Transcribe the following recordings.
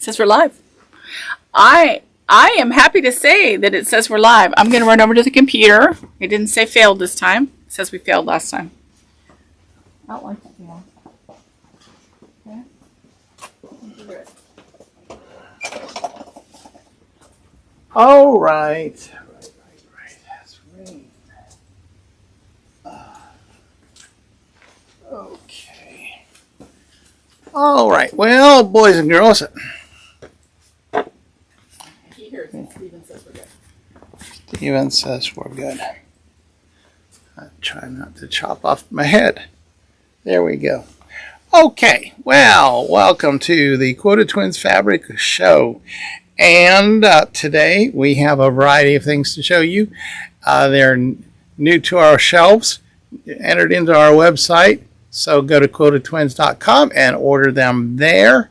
says we're live. I am happy to say that it says we're live. I'm going to run over to the computer. It didn't say failed this time. It says we failed last time. I don't like that feeling. Okay. All right. That's right. Okay. All right. Well, boys and girls. Steven says we're good. Steven says we're good. I try not to chop off my head. There we go. Okay. Well, welcome to the Quilted Twins Fabric Show. And today we have a variety of things to show you. They're new to our shelves, entered into our website. So go to quiltedtwins.com and order them there.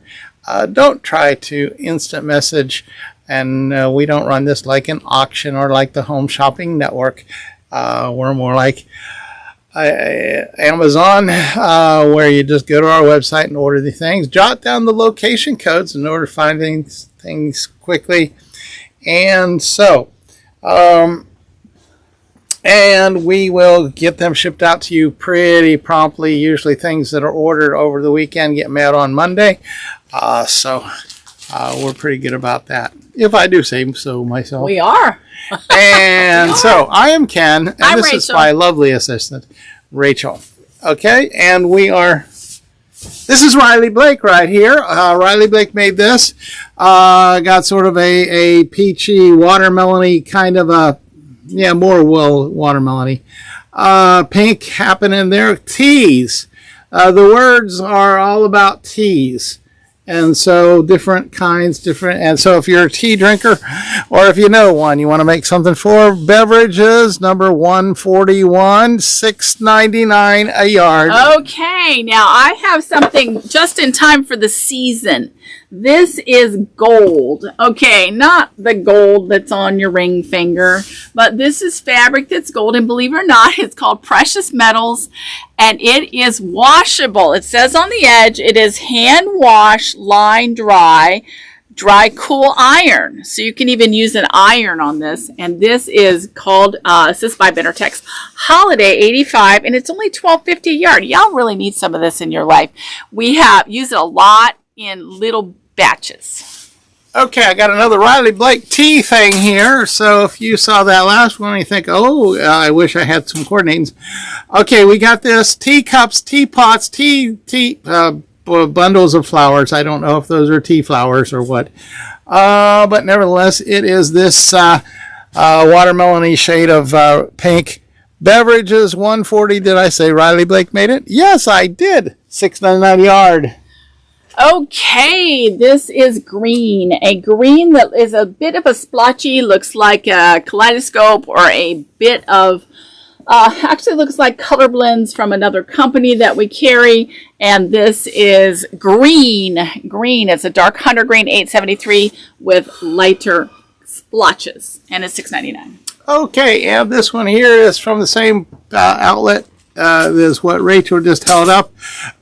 Don't try to instant message. And we don't run this like an auction or like the Home Shopping Network. We're more like Amazon, where you just go to our website and order the things. Jot down the location codes in order to find things quickly. And so, and we will get them shipped out to you pretty promptly. Usually things that are ordered over the weekend get mailed on Monday. So we're pretty good about that, if I do say so myself. We are. And so I am Ken, and I'm this Rachael. is my lovely assistant, Rachael. Okay, and this is Riley Blake right here. Riley Blake made this. Got sort of a peachy, watermelon-y kind of a, more watermelon-y. Pink happening there. Teas. The words are all about teas. And so different kinds, and so if you're a tea drinker, or if you know one, you want to make something for beverages, number 141, $6.99 a yard. Okay, now I have something just in time for the season. This is gold. Okay, not the gold that's on your ring finger, but this is fabric that's gold, and believe it or not, it's called Precious Metals, and it is washable. It says on the edge, it is hand wash, line dry, cool iron. So you can even use an iron on this, and this is called, this is by Benartex Holiday 85, and it's only $12.50 a yard. Y'all really need some of this in your life. We have used it a lot in little batches. Okay, I got another Riley Blake tea thing here. So if you saw that last one, you think, oh, I wish I had some coordinates. Okay, we got this teacups, teapots, bundles of flowers. I don't know if those are tea flowers or what. But nevertheless, it is this watermelon-y shade of pink. Beverages, 140. Did I say Riley Blake made it? Yes, I did. $6.99 a yard. Okay, this is green. A green that is a bit of a splotchy, looks like a kaleidoscope or a bit of, actually looks like color blends from another company that we carry. And this is green. Green, it's a dark hunter green 873 with lighter splotches. And it's $6.99. Okay, and this one here is from the same outlet as what Rachel just held up.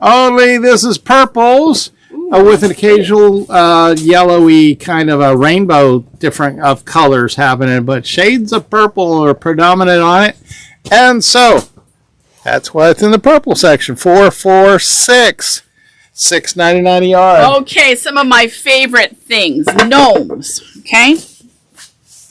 Only this is purples. With an occasional yellowy kind of a rainbow different of colors happening, but shades of purple are predominant on it. And so that's what's in the purple section. 446, $6.99 a yard. Okay, some of my favorite things. Gnomes. Okay?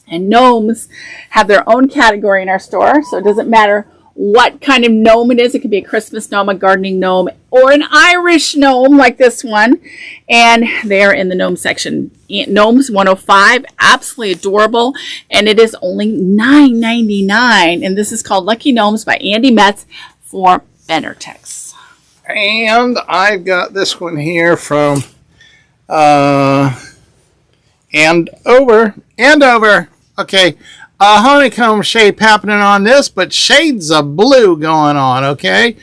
And gnomes have their own category in our store, so it doesn't matter what kind of gnome it is. It could be a Christmas gnome, a gardening gnome, or an Irish gnome like this one. And they're in the gnome section. Gnomes 105, absolutely adorable. And it is only $9.99. And this is called Lucky Gnomes by Andy Metz for Benartex. And I've got this one here from Andover. Okay. Honeycomb shape happening on this, but shades of blue going on, okay?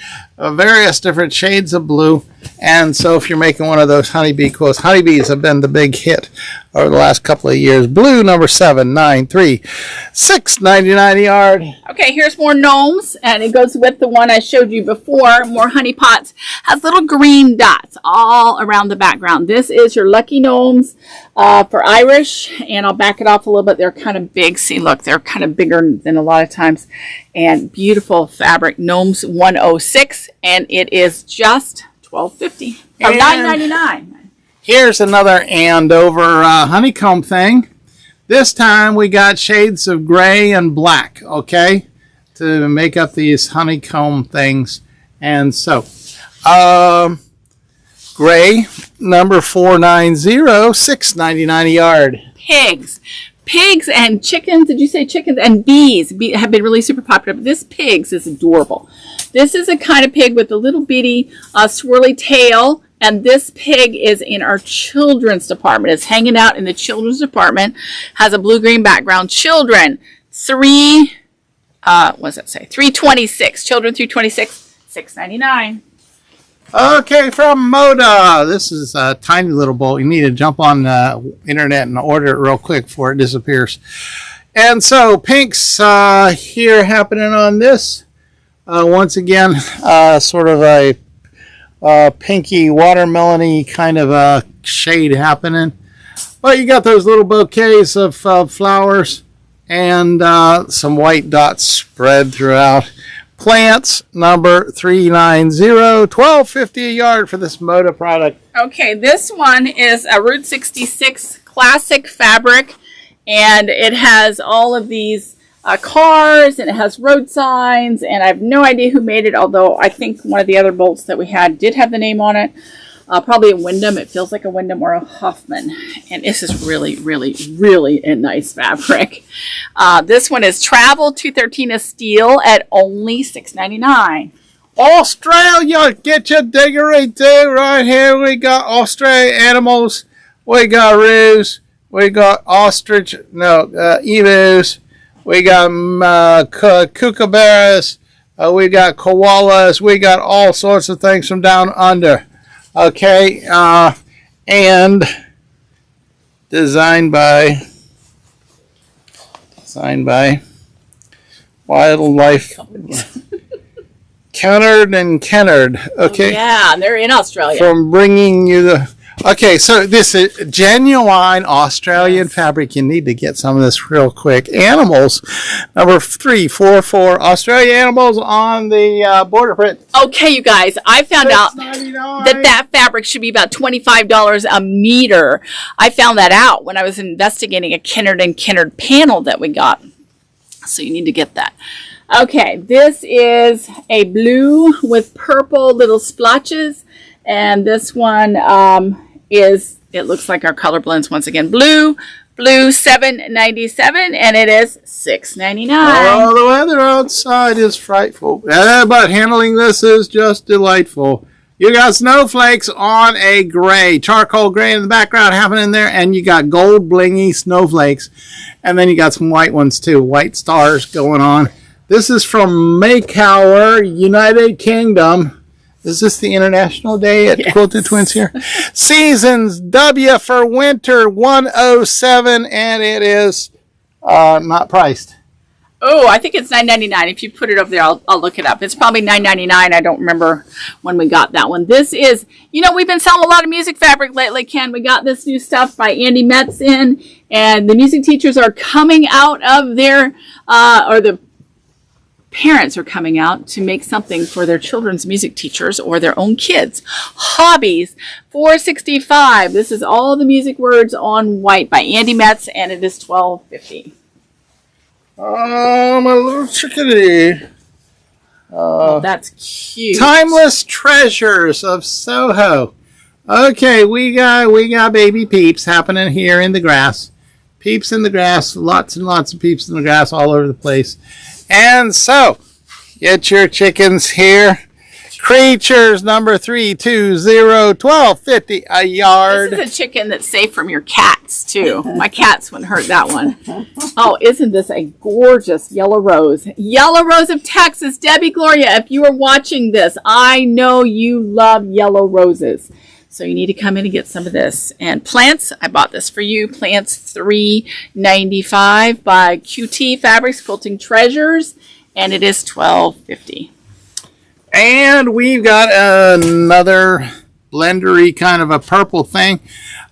various different shades of blue. And so if you're making one of those honeybee quilts, honeybees have been the big hit over the last couple of years. Blue number 793, $6.99 a yard. Okay, here's more gnomes, and it goes with the one I showed you before. More honey pots. Has little green dots all around the background. This is your lucky gnomes for Irish, and I'll back it off a little bit. They're kind of big. See, look, they're kind of bigger than a lot of times. And beautiful fabric. Gnomes 106, and it is just $12.50 or $9.99. Here's another Andover honeycomb thing. This time we got shades of gray and black, okay, to make up these honeycomb things. And so, gray number 490, $6.99 a yard. Pigs and chickens. Did you say chickens? And bees have been really super popular. But this pigs is adorable. This is a kind of pig with a little bitty swirly tail. And this pig is in our children's department. It's hanging out in the children's department. Has a blue-green background. Children, what does that say? 326. Children 326, $6.99. Okay, from Moda. This is a tiny little bowl. You need to jump on the internet and order it real quick before it disappears. And so pinks here happening on this. Once again, sort of a pinky watermelony kind of a shade happening. But you got those little bouquets of flowers and some white dots spread throughout. Plants number 390, $12.50 a yard for this Moda product. Okay, this one is a Route 66 classic fabric, and it has all of these cars, and it has road signs, and I have no idea who made it, although I think one of the other bolts that we had did have the name on it. Probably a Wyndham. It feels like a Wyndham or a Huffman. And this is really, really, really a nice fabric. This one is Travel 213 steel at only $6.99. Australia, get your diggery too. Right here we got Australia animals. We got roos. We got ostrich. No, emus. We got kookaburras. We got koalas. We got all sorts of things from down under. Okay, and designed by Wildlife Kennard and Kennard. Okay. Oh, yeah, they're in Australia. From bringing you the. Okay, so this is genuine Australian fabric. You need to get some of this real quick. Animals, number 344. Australian animals on the border print. Okay, you guys, I found out that fabric should be about $25 a meter. I found that out when I was investigating a Kennard and Kennard panel that we got. So you need to get that. Okay, this is a blue with purple little splotches. And this one it looks like our color blends once again. Blue $7.97, and it is $6.99. Oh, the weather outside is frightful. But handling this is just delightful. You got snowflakes on a gray, charcoal gray in the background happening there, and you got gold blingy snowflakes. And then you got some white ones too, white stars going on. This is from Maycower, United Kingdom. Is this the International Day at Quilted Twins here? Seasons W for winter 107, and it is not priced. Oh, I think it's $9.99. If you put it over there, I'll look it up. It's probably $9.99. I don't remember when we got that one. This is, we've been selling a lot of music fabric lately, Ken. We got this new stuff by Andy Metz in, and the music teachers are coming out of their, or the parents are coming out to make something for their children's music teachers or their own kids. Hobbies, $4.65. This is all the music words on white by Andy Metz, and it is $12.50. Oh, my little chickadee. Oh, that's cute. Timeless Treasures of Soho. Okay, we got baby peeps happening here in the grass. Peeps in the grass, lots and lots of peeps in the grass all over the place. And so, get your chickens here. Creatures number 320, $12.50 a yard. This is a chicken that's safe from your cats, too. My cats wouldn't hurt that one. Oh, isn't this a gorgeous yellow rose? Yellow rose of Texas. Debbie Gloria, if you are watching this, I know you love yellow roses. So you need to come in and get some of this. And plants, I bought this for you. Plants $3.95 by QT Fabrics, Quilting Treasures. And it is $12.50. And we've got another blendery kind of a purple thing.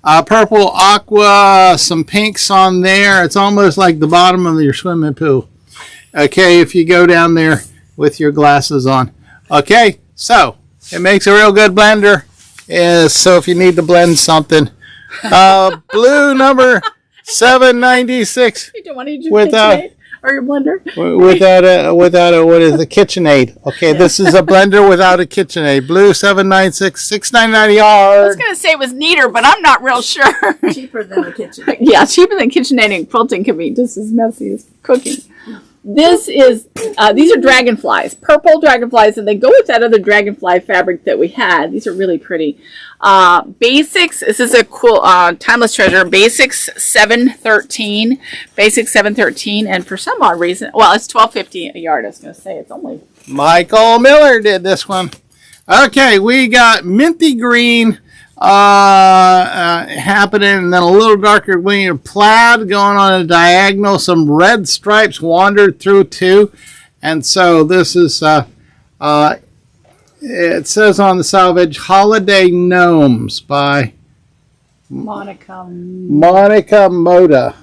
Purple, aqua, some pinks on there. It's almost like the bottom of your swimming pool. Okay, if you go down there with your glasses on. Okay, so it makes a real good blender. So if you need to blend something. Blue number 796. You don't want to use your KitchenAid or your blender? Without a, what is the KitchenAid? Okay, this is a blender without a KitchenAid. Blue 796, $6.99 a yard. I was going to say it was neater, but I'm not real sure. Cheaper than a KitchenAid. Yeah, cheaper than KitchenAid, and quilting can be just as messy as cooking. This is, these are dragonflies, purple dragonflies, and they go with that other dragonfly fabric that we had. These are really pretty. Basics, this is a cool, timeless treasure. Basics 713, Basics 713, and for some odd reason, well, it's $12.50 a yard. I was going to say it's only. Michael Miller did this one. Okay, we got minty green happening, and then a little darker green of plaid going on a diagonal. Some red stripes wandered through too, and so this is it says on the salvage Holiday Gnomes by Monica Moda.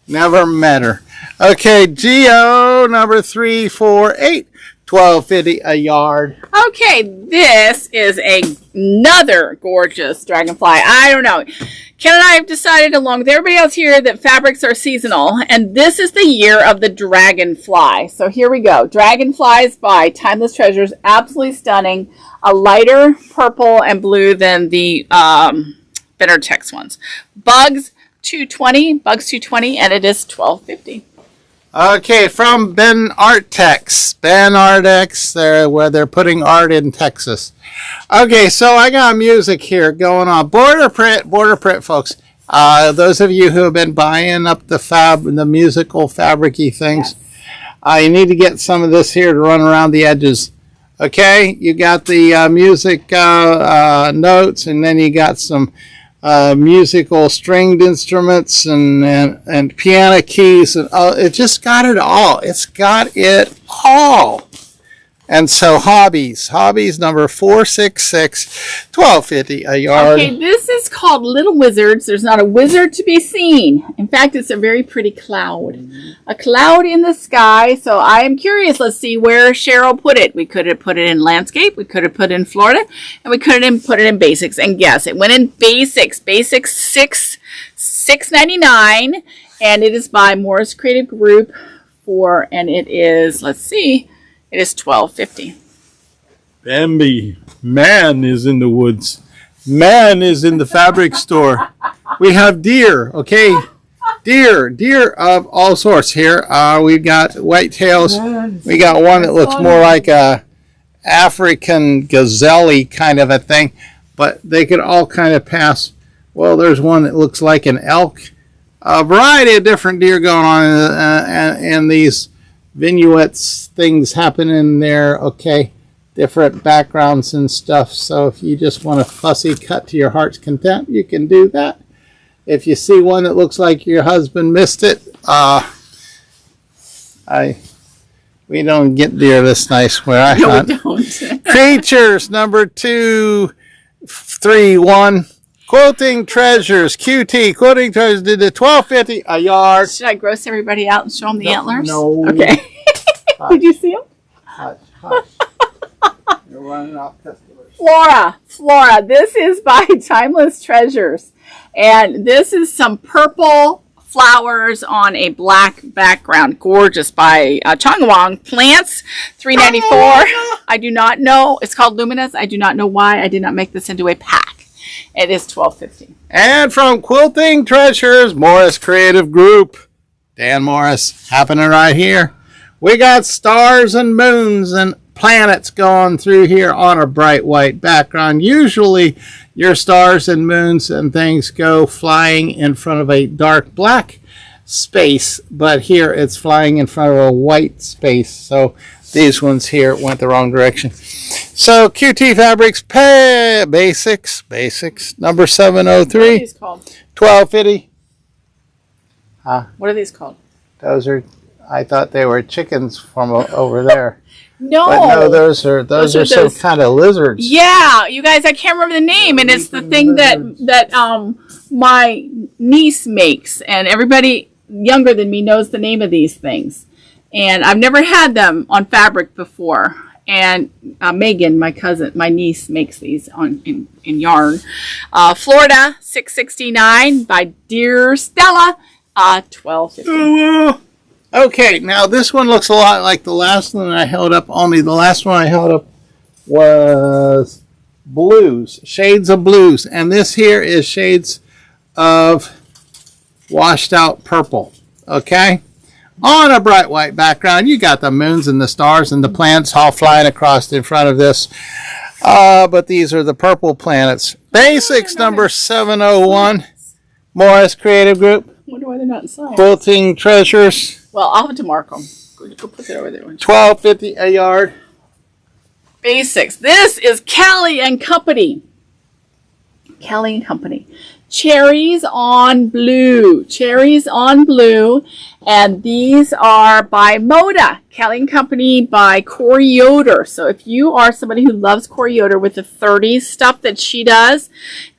Never met her. Okay, GO number 348, $12.50 a yard. Okay, this is another gorgeous dragonfly. I don't know. Ken and I have decided, along with everybody else here, that fabrics are seasonal, and this is the year of the dragonfly. So here we go. Dragonflies by Timeless Treasures. Absolutely stunning. A lighter purple and blue than the Better Tex ones. Bugs 220, and it is $12.50. Okay, from Ben Artex. Ben Artex, where they're putting art in Texas. Okay, so I got music here going on. Border print, folks. Those of you who have been buying up the musical fabric-y things, you need to get some of this here to run around the edges. Okay, you got the music notes, and then you got some musical stringed instruments and piano keys, and it just got it all. It's got it all. And so hobbies number 466, $12.50 a yard. Okay, this is called Little Wizards. There's not a wizard to be seen. In fact, it's a very pretty cloud. A cloud in the sky. So I am curious. Let's see where Cheryl put it. We could have put it in landscape. We could have put it in Florida. And we could have put it in basics. And yes, it went in basics. Basics $6.99. And it is by Morris Creative Group and it is, let's see, it is $12.50. Bambi, man is in the woods. Man is in the fabric store. We have deer, okay? Deer of all sorts here. We've got whitetails. We got one that looks more like a African gazelle kind of a thing, but they could all kind of pass. Well, there's one that looks like an elk. A variety of different deer going on, and these vignettes things happening there. Okay, different backgrounds and stuff. So if you just want a fussy cut to your heart's content, you can do that. If you see one that looks like your husband missed it, we don't get deer this nice where I hunt. No, we don't. Creatures number 231. Quilting Treasures, QT. Quilting Treasures did the $12.50 a yard. Should I gross everybody out and show them the antlers? No. Okay. Did you see them? Hush. You're running off customers. Flora. This is by Timeless Treasures. And this is some purple flowers on a black background. Gorgeous by Chongwang. Plants, $3.94. I do not know. It's called Luminous. I do not know why I did not make this into a pack. It is $12.50. And from Quilting Treasures, Morris Creative Group, Dan Morris, happening right here. We got stars and moons and planets going through here on a bright white background. Usually your stars and moons and things go flying in front of a dark black space, but here it's flying in front of a white space. So these ones here went the wrong direction. So QT Fabrics Basics number 703. What are these called? 1250. What are these called? Those are, I thought they were chickens from over there. No. But no, those are some kind of lizards. Yeah, you guys, I can't remember the name, and it's the thing that my niece makes, and everybody younger than me knows the name of these things. And I've never had them on fabric before. And Megan, my cousin, my niece, makes these in yarn. Florida 669 by Dear Stella, $12.50. Okay, now this one looks a lot like the last one I held up, only the last one I held up was blues, shades of blues. And this here is shades of washed out purple, okay? On a bright white background, you got the moons and the stars and the planets all flying across in front of this. But these are the purple planets. Basics number 701, Morris Creative Group. I wonder why they're not inside. Quilting Treasures. Well, I'll have to mark them. Go put it over there. $12.50 a yard. Basics. This is Kelly and Company. Kelly and Company. Cherries on Blue. Cherries on Blue. And these are by Moda. Kelly and Company by Corey Yoder. So if you are somebody who loves Corey Yoder with the 30s stuff that she does,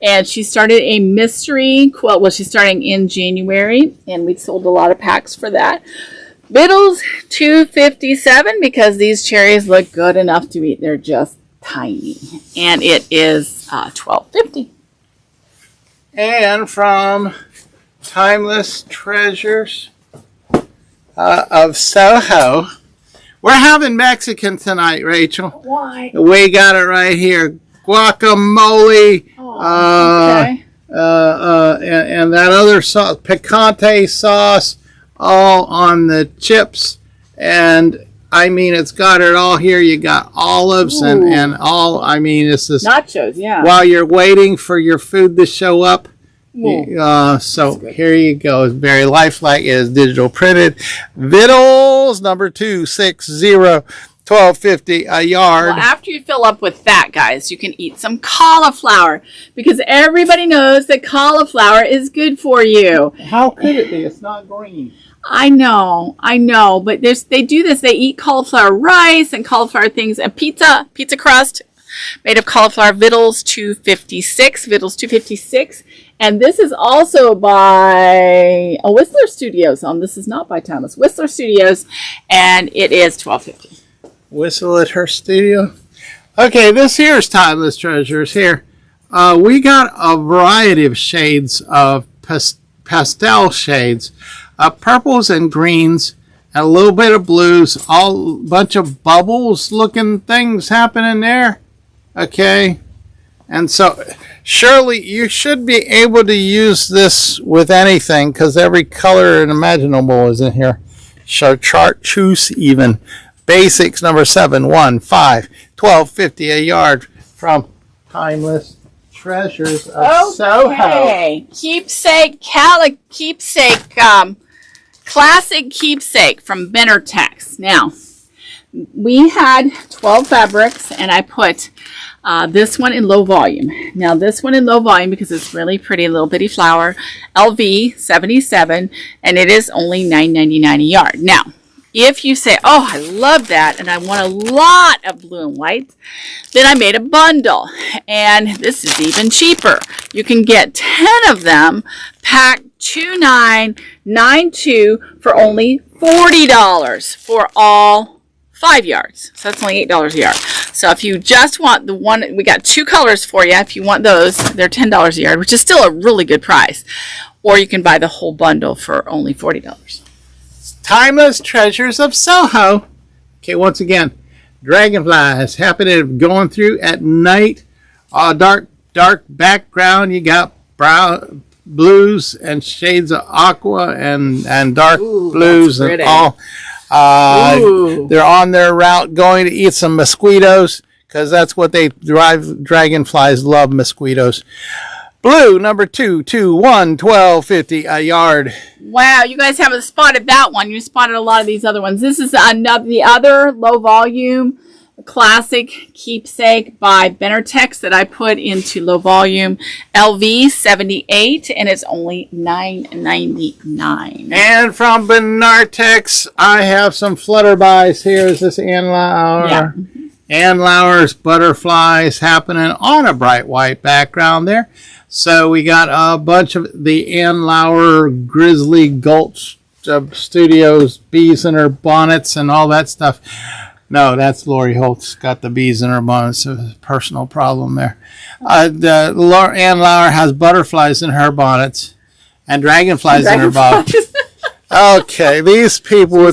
and she started a mystery quilt. Well, she's starting in January, and we sold a lot of packs for that. Biddles $2.57 because these cherries look good enough to eat. They're just tiny. And it is $12.50. And from Timeless Treasures of Soho, we're having Mexican tonight, Rachel. Why? We got it right here. Guacamole. Okay. And that other sauce, picante sauce, all on the chips. And I mean, it's got it all here. You got olives and all. I mean, it's just nachos, yeah. While you're waiting for your food to show up. So here you go. It's very lifelike. It is digital printed. Vittles number 260, $12.50 a yard. Well, after you fill up with that, guys, you can eat some cauliflower because everybody knows that cauliflower is good for you. How could it be? It's not green. I know, but they do this. They eat cauliflower rice and cauliflower things and pizza crust made of cauliflower. Vittles $2.56. And this is also by Whistler Studios. This is not by Thomas. Whistler Studios, and it is $12.50. Whistle at her studio. Okay, this here's Timeless Treasures here. We got a variety of shades of pastel shades. Purples and greens, and a little bit of blues, all bunch of bubbles looking things happening there. Okay, and so surely you should be able to use this with anything because every color imaginable is in here. Chartreuse even. Basics number 715, $12.50 a yard from Timeless Treasures of Soho. Keepsake, classic keepsake from Bennertex. Now, we had 12 fabrics, and I put this one in low volume. Now, this one in low volume because it's really pretty, little bitty flower, LV 77, and it is only $9.99 a yard. Now, if you say, oh, I love that, and I want a lot of blue and white, then I made a bundle, and this is even cheaper. You can get 10 of them, packed $29.92 for only $40 for all 5 yards. So that's only $8 a yard. So if you just want the one, we got 2 colors for you. If you want those, they're $10 a yard, which is still a really good price. Or you can buy the whole bundle for only $40. Timeless Treasures of Soho. Okay, once again, dragonflies happening going through at night. Dark background. You got brown, blues and shades of aqua and dark blues and all. They're on their route going to eat some mosquitoes because that's what they drive. Dragonflies love mosquitoes. Blue, number 221, $12.50 a yard. Wow, you guys haven't spotted that one. You spotted a lot of these other ones. This is the other low volume classic keepsake by Benartex that I put into low volume LV 78, and it's only $9.99. And from Benartex, I have some flutterbys. Here is this Ann Lauer. Yeah. Ann Lauer's butterflies happening on a bright white background there. So we got a bunch of the Ann Lauer Grizzly Gulch Studios bees in her bonnets and all that stuff. No, that's Lori Holt's got the bees in her bonnets. A personal problem there. Ann Lauer has butterflies in her bonnets and dragonflies in her bonnets. Okay, these people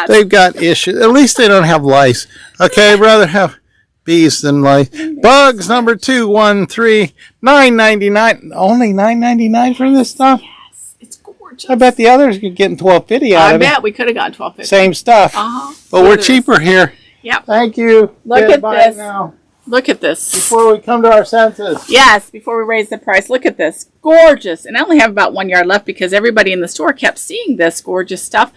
they've got issues. At least they don't have lice. Okay, I'd rather have bees than lice. Bugs, number 213, $9.99. Only $9.99 for this stuff? Yes, it's gorgeous. I bet the others could get $12.50 out of it. I bet we could have gotten $12.50. Same stuff. But we're cheaper here. Yep. Thank you. Look at this. Now. Look at this. Before we come to our senses. Yes, before we raise the price. Look at this. Gorgeous. And I only have about 1 yard left because everybody in the store kept seeing this gorgeous stuff.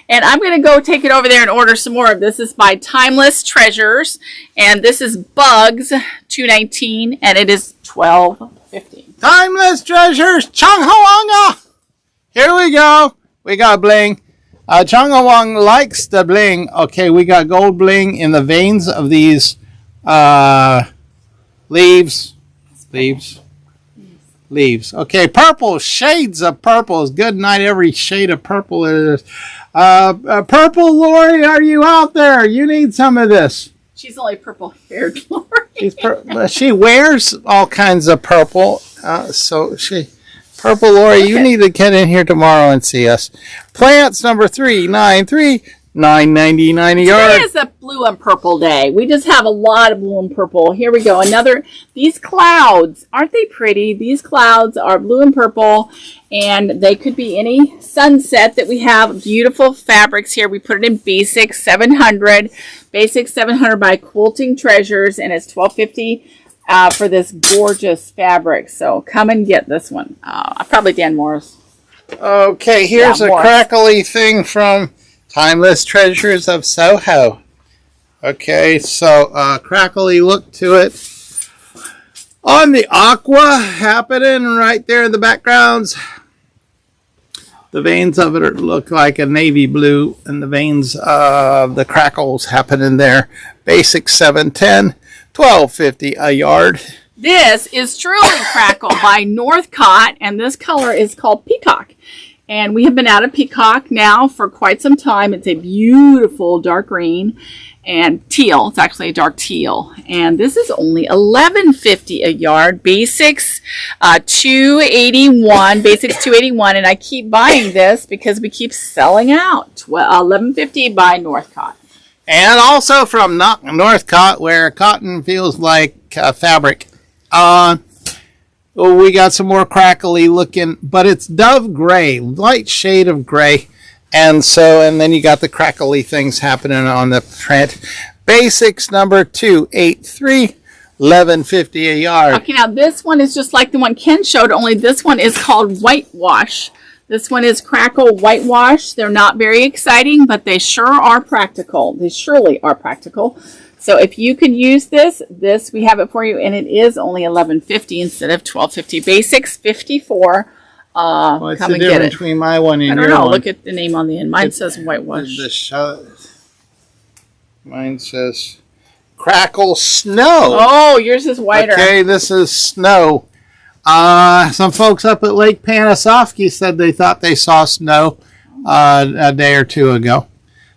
And I'm going to go take it over there and order some more. This is by Timeless Treasures. And this is Bugs, $2.19. And it is $12.50. Timeless Treasures, Chunghawanga. Here we go. We got bling. Chunghawang likes the bling. Okay, we got gold bling in the veins of these leaves. Okay, purple, shades of purples. Good night, every shade of purple there is. Purple Lori, are you out there? You need some of this. She's only purple-haired, Lori. She wears all kinds of purple. Purple Lori, you need to get in here tomorrow and see us. Plants, number 393. $9.99 a yard. Today is a blue and purple day. We just have a lot of blue and purple. Here we go. These clouds, aren't they pretty? These clouds are blue and purple, and they could be any sunset that we have. Beautiful fabrics here. We put it in Basic 700. Basic 700 by Quilting Treasures, and it's $12.50 for this gorgeous fabric. So come and get this one. Probably Dan Morris. Okay, here's a crackly thing from Timeless Treasures of Soho. Okay, so crackly look to it. On the aqua happening right there in the backgrounds. The veins of it look like a navy blue, and the veins of the crackles happening there. Basic 710, $12.50 a yard. This is Truly Crackle by Northcott, and this color is called Peacock. And we have been out of Peacock now for quite some time. It's a beautiful dark green and teal. It's actually a dark teal. And this is only $11.50 a yard. Basics $281. Basics $281. And I keep buying this because we keep selling out. $11.50 by Northcott. And also from Northcott, where cotton feels like fabric. We got some more crackly looking, but it's dove gray, light shade of gray. And then you got the crackly things happening on the print. Basics number 283, $11.50 a yard. Okay, now this one is just like the one Ken showed, only this one is called Whitewash. This one is Crackle Whitewash. They're not very exciting, but they sure are practical. They surely are practical. So if you can use this, we have it for you, and it is only $11.50 instead of $12.50. Basics $54. What's the difference between my one and your one? I don't know. Look at the name on the end. Mine says Whitewash. Mine says Crackle Snow. Oh, yours is whiter. Okay, this is Snow. Some folks up at Lake Panasoffkee said they thought they saw snow a day or two ago.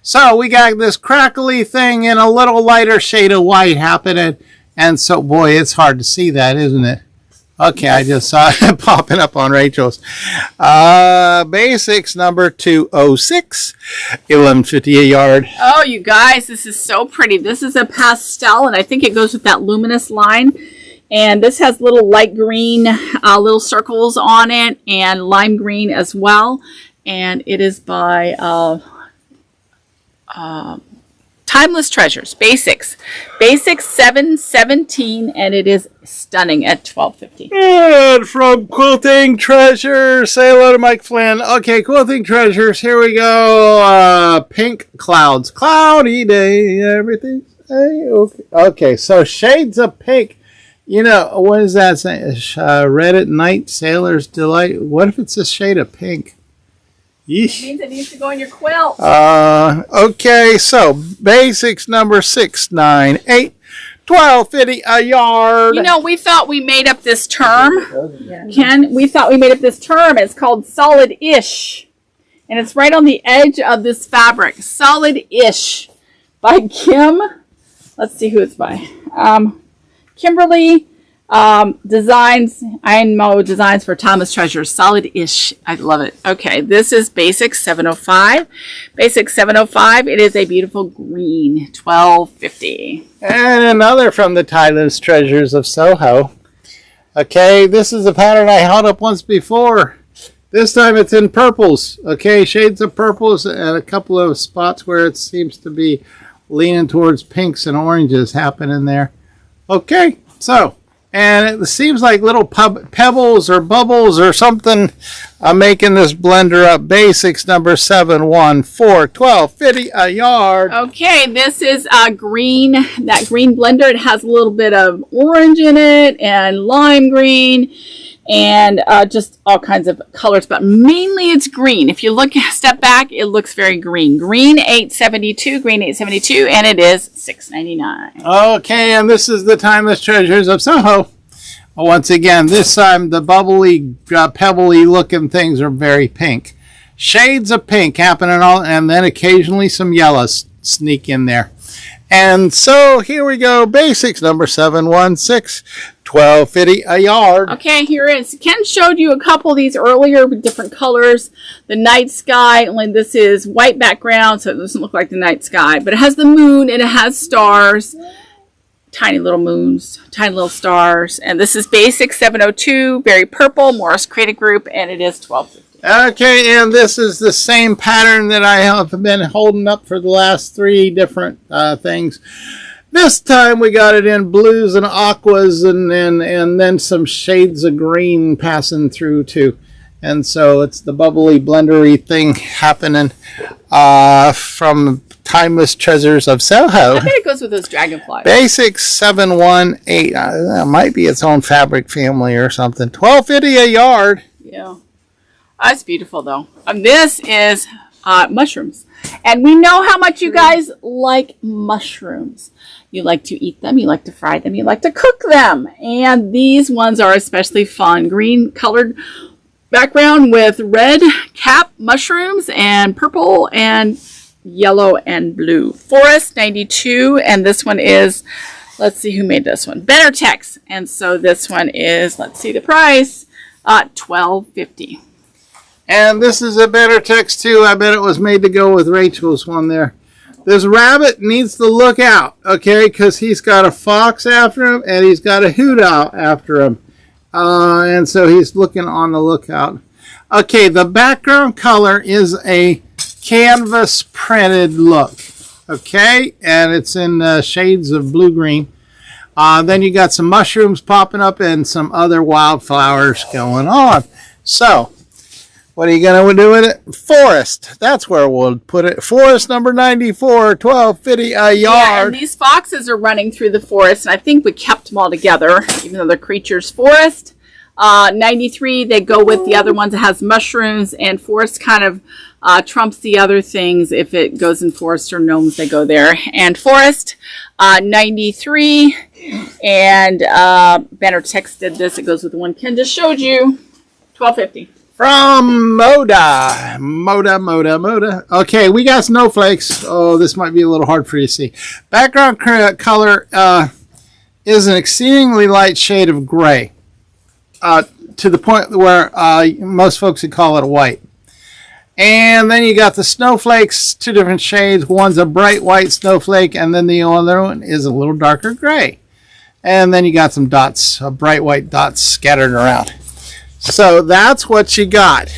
So we got this crackly thing in a little lighter shade of white happening. And so, boy, it's hard to see that, isn't it? Okay, I just saw it popping up on Rachel's. Basics number 206, $11.50 a yard. Oh, you guys, this is so pretty. This is a pastel, and I think it goes with that luminous line. And this has little light green, little circles on it, and lime green as well. And it is by... Timeless Treasures, Basics. Basics 717, and it is stunning at $12.50. And from Quilting Treasures, say hello to Mike Flynn. Okay, Quilting Treasures, here we go. Pink clouds. Cloudy day, everything's okay. Okay, so shades of pink. You know, what does that say? Red at night, sailor's delight. What if it's a shade of pink? It means it needs to go in your quilt. Okay, so basics number 698, $12.50 a yard. You know, we thought we made up this term. Ken, we thought we made up this term. It's called solid-ish. And it's right on the edge of this fabric. Solid-ish by Kim. Let's see who it's by. Kimberly Designs, Iron Mo Designs for Timeless Treasures. Solid-ish. I love it. Okay, this is Basic 705. Basic 705. It is a beautiful green. $12.50. And another from the Timeless Treasures of Soho. Okay, this is a pattern I held up once before. This time it's in purples. Okay, shades of purples and a couple of spots where it seems to be leaning towards pinks and oranges happening there. Okay, so, and it seems like little pebbles or bubbles or something making this blender up. Basics number 714, $12.50 a yard. Okay, this is green. That green blender, it has a little bit of orange in it and lime green and just all kinds of colors, but mainly it's green. If you look, step back, it looks very green. Green 872, green 872, and it is $6.99. Okay, and this is the Timeless Treasures of Soho. Once again, this time the bubbly, pebbly looking things are very pink. Shades of pink happening all, and then occasionally some yellows sneak in there. And so here we go. Basics number 716, $12.50 a yard. Okay, here it is. Ken showed you a couple of these earlier with different colors. The night sky, only this is white background, so it doesn't look like the night sky. But it has the moon and it has stars. Tiny little moons, tiny little stars. And this is Basic 702, very purple, Morris Creative Group, and it is $12.50. Okay, and this is the same pattern that I have been holding up for the last three different things. This time we got it in blues and aquas and then some shades of green passing through too. And so it's the bubbly, blendery thing happening from Timeless Treasures of Soho. I think it goes with those dragonflies. Basics 718. That might be its own fabric family or something. $12.50 a yard. Yeah. That's beautiful, though. This is mushrooms. And we know how much you guys like mushrooms. You like to eat them. You like to fry them. You like to cook them. And these ones are especially fun. Green colored background with red cap mushrooms and purple and yellow and blue. Forest 92. And this one is, let's see who made this one. Better Tex. And so this one is, let's see the price, $12.50. And this is a better text too. I bet it was made to go with Rachel's one there. This rabbit needs to look out, okay, because he's got a fox after him and he's got a hoot owl after him. And so he's looking on the lookout. Okay, the background color is a canvas printed look, okay, and it's in shades of blue-green. Then you got some mushrooms popping up and some other wildflowers going on. So, what are you going to do with it? Forest. That's where we'll put it. Forest number 94, $12.50 a yard. Yeah, and these foxes are running through the forest, and I think we kept them all together, even though they're creatures. Forest, 93, they go with the other ones. It has mushrooms, and forest kind of trumps the other things. If it goes in forest or gnomes, they go there. And forest, 93, and Banner Text did this. It goes with the one Ken just showed you, $12.50. From Moda. Okay, we got snowflakes. Oh, this might be a little hard for you to see. Background color is an exceedingly light shade of gray, to the point where most folks would call it white. And then you got the snowflakes, two different shades. One's a bright white snowflake, and then the other one is a little darker gray. And then you got some dots, bright white dots scattered around. So that's what you got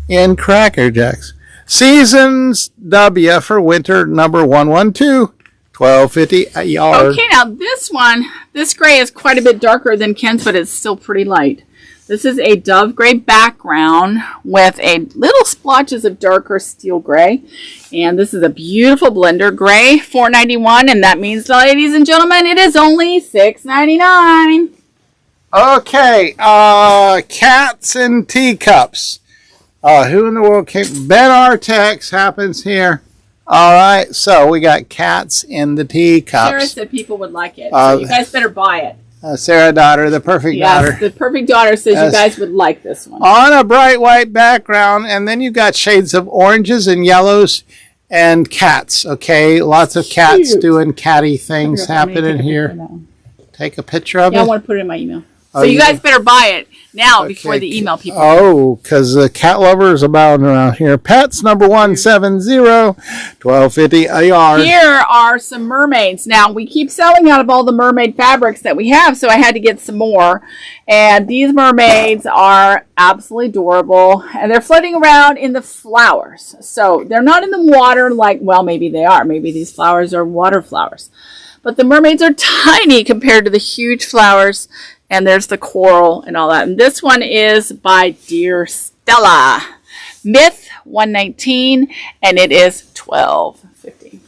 in Cracker Jacks. Seasons W for winter number 112, $12.50 a yard. Okay, now this gray is quite a bit darker than Ken's, but it's still pretty light. This is a dove gray background with a little splotches of darker steel gray. And this is a beautiful blender gray, $4.91. And that means, ladies and gentlemen, it is only $6.99. Okay, cats and teacups. Who in the world came? Ben Artex happens here. All right, so we got cats in the teacups. Sarah said people would like it, so you guys better buy it. Sarah Daughter, the perfect daughter. Yes, the perfect daughter says you guys would like this one. On a bright white background, and then you got shades of oranges and yellows and cats. Okay, lots of cats doing catty things happening here. Take a picture of it. Yeah, I want to put it in my email. So you guys better buy it now before the email people. Oh, because the cat lovers abound around here. Pets number 170, $12.50 a yard. Here are some mermaids. Now, we keep selling out of all the mermaid fabrics that we have, so I had to get some more. And these mermaids are absolutely adorable. And they're floating around in the flowers. So they're not in the water like, well, maybe they are. Maybe these flowers are water flowers. But the mermaids are tiny compared to the huge flowers. And there's the coral and all that. And this one is by Dear Stella. Myth 119, and it is $12.50.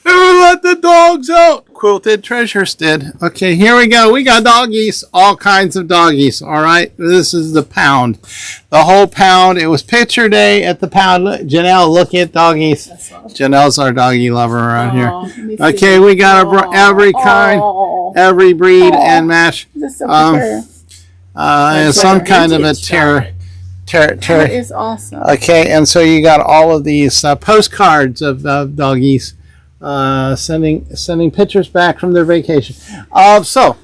Who let the dogs out? Quilted Treasures did. Okay, here we go. We got doggies, all kinds of doggies. All right, this is the pound, the whole pound. It was picture day at the pound. Look, Janelle, look at doggies. Janelle's our doggy lover around here. Okay, we got every kind, every breed and mash. Some kind of a terror. That is awesome. Okay, and so you got all of these postcards of doggies. Sending pictures back from their vacation. So,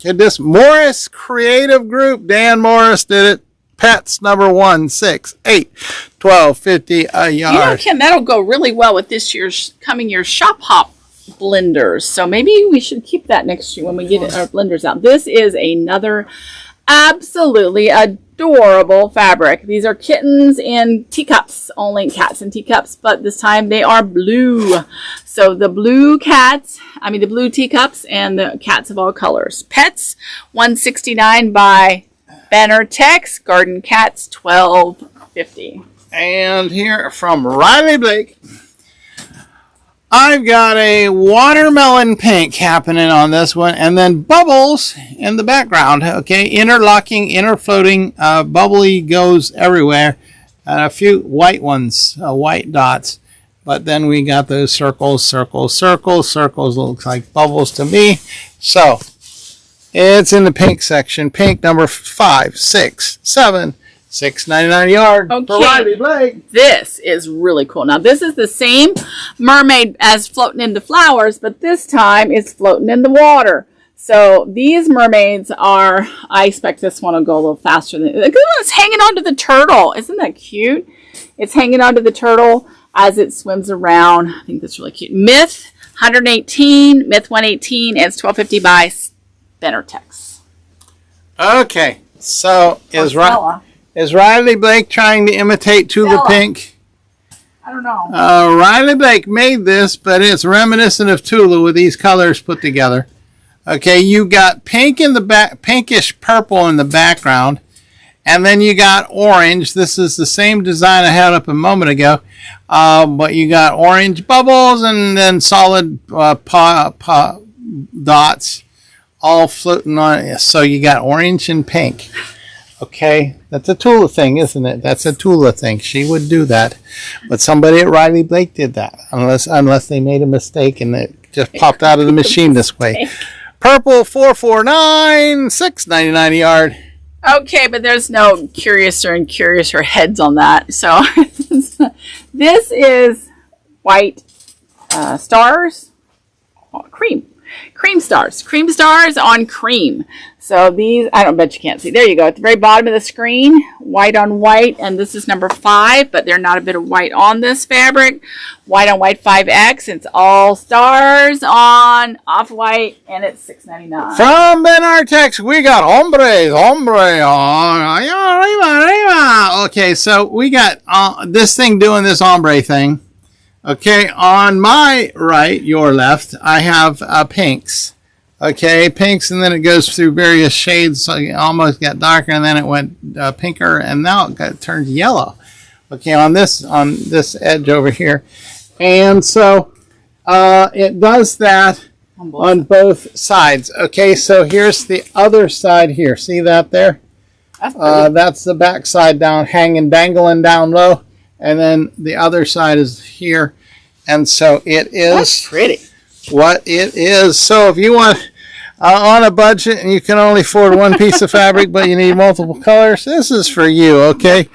this Morris Creative Group, Dan Morris did it. Pets number 168, $12.50 a yard. You know, Kim, that'll go really well with this year's coming year's Shop Hop blenders. So maybe we should keep that next year when we get our blenders out. This is another absolutely adorable fabric. These are kittens in teacups, only cats in teacups, but this time they are blue. So the blue teacups and the cats of all colors. Pets, $169 by Benartex. Garden Cats, $12.50. And here from Riley Blake, I've got a watermelon pink happening on this one, and then bubbles in the background. Okay, interlocking, interfloating, bubbly goes everywhere, and a few white ones, white dots. But then we got those circles, circles, circles, circles. Looks like bubbles to me. So it's in the pink section. Pink number 5, 6, 7. $6.99 a yard for Riley Blake. This is really cool. Now, this is the same mermaid as floating in the flowers, but this time it's floating in the water. So these mermaids are, I expect this one will go a little faster than, it's hanging onto the turtle. Isn't that cute? It's hanging onto the turtle as it swims around. I think that's really cute. Myth 118, Myth 118, and it's $12.50 by Benartex. Okay, so is Riley Blake trying to imitate Tula Pink? I don't know. Riley Blake made this, but it's reminiscent of Tula with these colors put together. Okay, you got pink in the back, pinkish purple in the background, and then you got orange. This is the same design I had up a moment ago, but you got orange bubbles and then solid dots all floating on it. So you got orange and pink. Okay, that's a Tula thing, isn't it? That's a Tula thing. She would do that. But somebody at Riley Blake did that. Unless they made a mistake and it just popped out of the machine this way. Purple, $4.49, $6.99 a yard. Okay, but there's no curiouser and curiouser heads on that. So this is white stars, cream stars on cream. So these, I don't bet you can't see. There you go. At the very bottom of the screen, white on white. And this is number 5, but there's not a bit of white on this fabric. White on white 5X. It's all stars on off-white, and it's $6.99. From Benartex, we got hombre on. Okay, so we got this thing doing this hombre thing. Okay, on my right, your left, I have pinks. Okay, pinks, and then it goes through various shades, so it almost got darker, and then it went pinker, and now it turns yellow. Okay, on this edge over here, and so it does that on both sides. Okay, so here's the other side here. See that there? That's the back side down, dangling down low, and then the other side is here, and so it is. That's pretty. What it is. So if you want on a budget and you can only afford one piece of fabric but you need multiple colors, this is for you. Okay,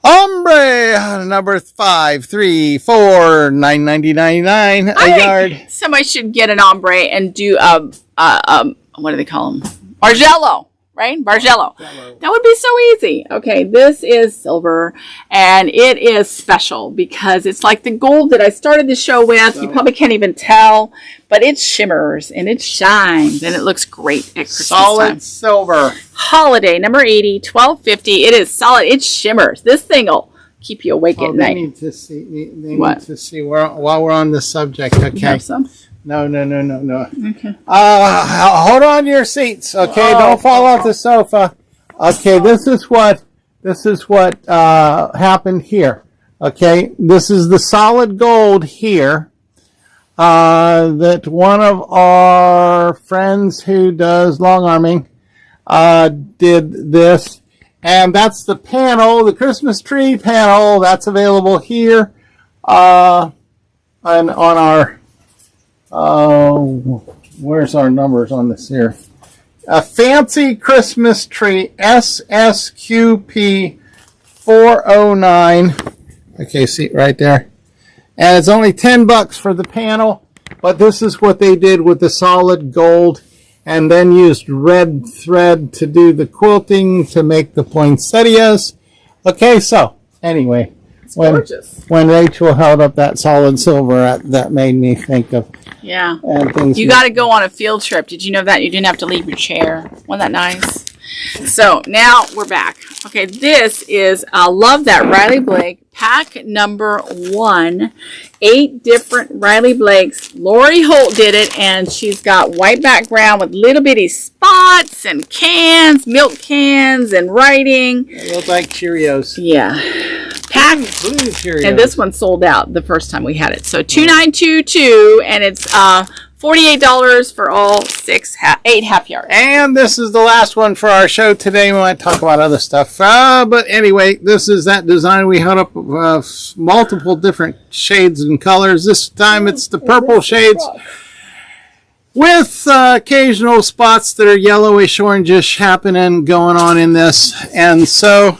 ombre number 5, 3, 4, $9.99 a yard. Somebody should get an ombre and do what do they call them? Bargello. Right? Bargello. That would be so easy. Okay, this is silver, and it is special because it's like the gold that I started the show with. You probably can't even tell, but it shimmers, and it shines, and it looks great at Christmas Solid time. silver. Holiday, number 80, $12.50. It is solid. It shimmers. This thing will keep you awake at night. They need to see, need to see while we're on this subject. Okay. You have some? No. Okay. Hold on to your seats. Okay, don't fall off the sofa. Okay, this is what happened here. Okay, this is the solid gold here. That one of our friends who does long arming did this, and that's the panel, the Christmas tree panel that's available here, and on our. Where's our numbers on this here? A fancy Christmas tree, SSQP 409. Okay, see right there. And it's only $10 for the panel, but this is what they did with the solid gold, and then used red thread to do the quilting to make the poinsettias. Okay, so anyway, when Rachel held up that solid silver, that made me think of. Yeah. Things you got to go on a field trip. Did you know that? You didn't have to leave your chair. Wasn't that nice? So now we're back. Okay, this is, I love that Riley Blake pack number 1. 8 different Riley Blakes. Lori Holt did it, and she's got white background with little bitty spots and cans, milk cans, and writing. They look like Cheerios. Yeah. Pack. Blue Cheerios. And this one sold out the first time we had it. So $2.922, and it's $48 for all 8 half yards. And this is the last one for our show today. We might talk about other stuff. But anyway, this is that design. We held up multiple different shades and colors. This time it's the purple shades with occasional spots that are yellowish, orangish happening going on in this. And so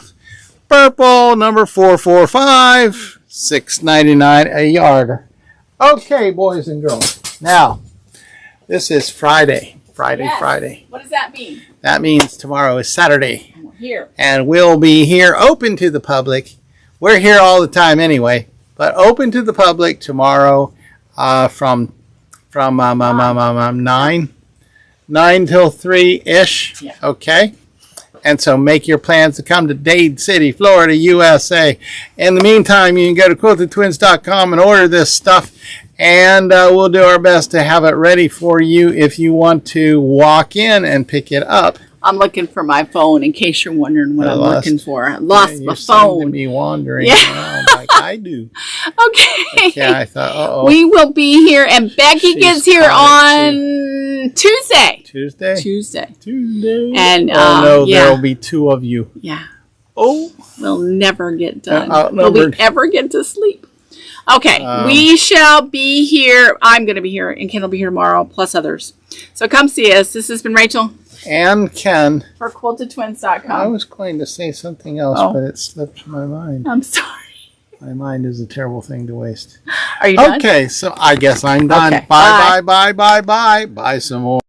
purple number 445, $6.99 a yard. Okay, boys and girls. Now, this is Friday. Friday. What does that mean? That means tomorrow is Saturday. And we're here. And we'll be here open to the public. We're here all the time anyway, but open to the public tomorrow from 9 till 3-ish. Yeah. Okay? And so make your plans to come to Dade City, Florida, USA. In the meantime, you can go to quiltedtwins.com and order this stuff. And we'll do our best to have it ready for you if you want to walk in and pick it up. I'm looking for my phone in case you're wondering what I'm looking for. I lost my phone. You seem to be wandering around like I do. Okay. I thought, uh-oh. We will be here, and Becky gets here on Tuesday. Tuesday. And there will be 2 of you. Yeah. Oh. We'll never get done. Outnumbered. Will we ever get to sleep? Okay, we shall be here. I'm going to be here, and Ken will be here tomorrow, plus others. So come see us. This has been Rachel. And Ken. For quiltedtwins.com. I was going to say something else, but it slipped my mind. I'm sorry. My mind is a terrible thing to waste. Are you done? Okay, so I guess I'm done. Okay, Bye. Buy some more.